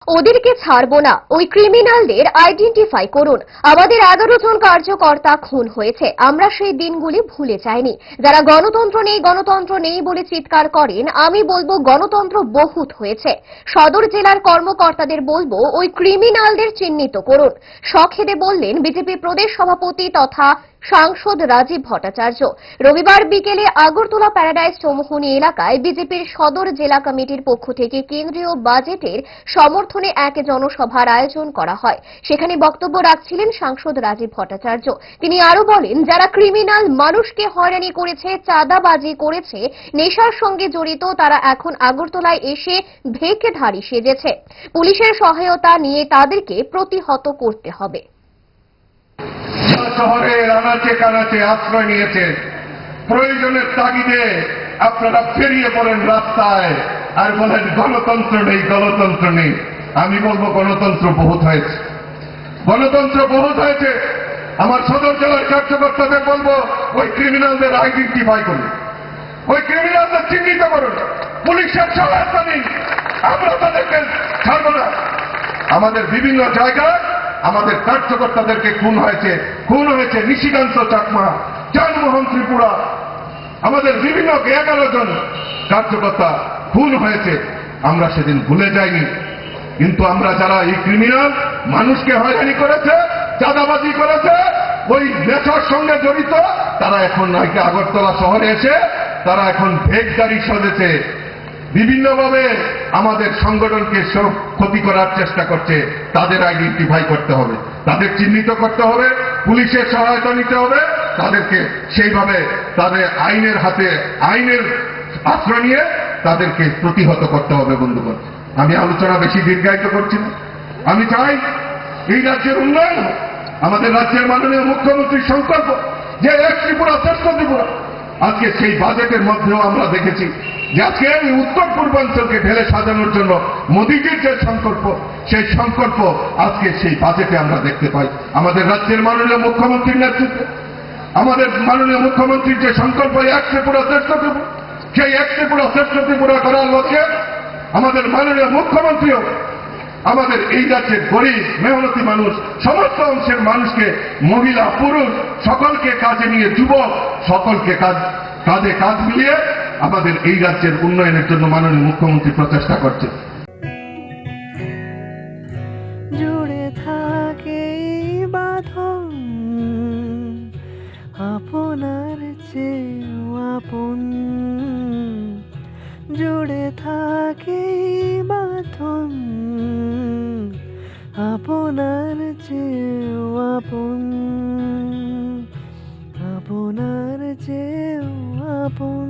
ওদেরকে ছাড়বো না, ওই ক্রিমিনালদের আইডেন্টিফাই করুন। আমাদের 11 জন কার্যকর্তা খুন হয়েছে, আমরা সেই দিনগুলি ভুলে যাইনি। যারা গণতন্ত্র নেই বলে চিৎকার করেন, আমি বলবো গণতন্ত্র বহুত হয়েছে। সদর জেলার কর্মকর্তাদের বলবো ওই ক্রিমিনালদের চিহ্নিত করুন। সখেদে বললেন বিজেপি প্রদেশ সভাপতি তথা সাংসদ রাজীব ভট্টাচার্য। রবিবার বিকেলে আগরতলা প্যারাডাইস চৌমুহনী এলাকায় বিজেপির সদর জেলা কমিটির পক্ষ থেকে কেন্দ্রীয় বাজেটের সমর্থনে এক জনসভার আয়োজন করা হয়। সেখানে বক্তব্য রাখছিলেন সাংসদ রাজীব ভট্টাচার্য। তিনি আরো বলেন, যারা ক্রিমিনাল, মানুষকে হয়রানি করেছে, চাঁদাবাজি করেছে, নেশার সঙ্গে জড়িত, তারা এখন আগরতলায় এসে ভেকধারী সেজেছে। পুলিশের সহায়তা নিয়ে তাদেরকে প্রতিহত করতে হবে। শহরে আনাচে কানাচে আশ্রয় নিয়েছে, প্রয়োজনের তাগিদে আপনারা বেরিয়ে পড়েন রাস্তায় আর বলেন গণতন্ত্র নেই, গণতন্ত্র নেই। আমি বলবো গণতন্ত্র বহুত হয়েছে, গণতন্ত্র বহুত হয়েছে। আমার সদর জেলার কার্যকর্তাদের বলবো ওই ক্রিমিনালদের আইডেন্টিফাই করুন, ওই ক্রিমিনালদের চিহ্নিত করুন, পুলিশের সহায়তা নিন, আমরা তাদেরকে ছাড়ব না। আমাদের বিভিন্ন জায়গায় আমাদের কার্যকর্তাদেরকে খুন হয়েছে নিশিকান্ত চাকমা, জগমোহন ত্রিপুরা, আমাদের বিভিন্ন 11 জন কার্যকর্তা খুন হয়েছে। আমরা সেদিন ভুলে যাইনি, কিন্তু আমরা যারা এই ক্রিমিনাল, মানুষকে হয়রানি করেছে, চাঁদাবাজি করেছে, ওই নেশার সঙ্গে জড়িত, তারা এখন নাকি আগরতলা শহরে এসে তারা এখন ভেকদারি সাজেছে, বিভিন্নভাবে আমাদের সংগঠনকে সব ক্ষতি করার চেষ্টা করছে। তাদের আইডেন্টিফাই করতে হবে, তাদের চিহ্নিত করতে হবে, পুলিশের সহায়তা নিতে হবে, তাদেরকে সেইভাবে তাদের আইনের আশ্রয় নিয়ে তাদেরকে প্রতিহত করতে হবে। বন্ধুগণ, আমি আলোচনা বেশি দীর্ঘায়িত করছি না। আমি চাই এই রাজ্যের উন্নয়ন, আমাদের রাজ্যের মাননীয় মুখ্যমন্ত্রীর সংকল্প যে এক ত্রিপুরা শ্রেষ্ঠ ত্রিপুরা। আজকে সেই বাজেটের মধ্যেও আমরা দেখেছি যে আজকে এই উত্তর পূর্বাঞ্চলকে ঢেলে সাজানোর জন্য মোদীজির যে সংকল্প, সেই সংকল্প আজকে সেই বাজেটে আমরা দেখতে পাই। আমাদের রাজ্যের মাননীয় মুখ্যমন্ত্রীর নেতৃত্বে, আমাদের মাননীয় মুখ্যমন্ত্রীর যে সংকল্প এক ত্রিপুরা শ্রেষ্ঠ ত্রিপুরা, সেই এক ত্রিপুরা শ্রেষ্ঠ ত্রিপুরা করার লক্ষ্যে আমাদের মাননীয় মুখ্যমন্ত্রীও আমাদের এই রাজ্যের গরিব মেহনতি মানুষ, সমস্ত অংশের মানুষকে, মহিলা পুরুষ সকলকে কাজে নিয়ে, যুবক সকলকে কাজে কাজ মিলিয়ে আমাদের এই রাজ্যের উন্নয়নের জন্য মাননীয় মুখ্যমন্ত্রী প্রচেষ্টা করছে। জুড়ে থাকে বাঁধন আপনার চেয়েও আপন, জুড়ে থাকে বাঁধন আপনার চেয়েও আপন, আপনার চেয়েও আপন।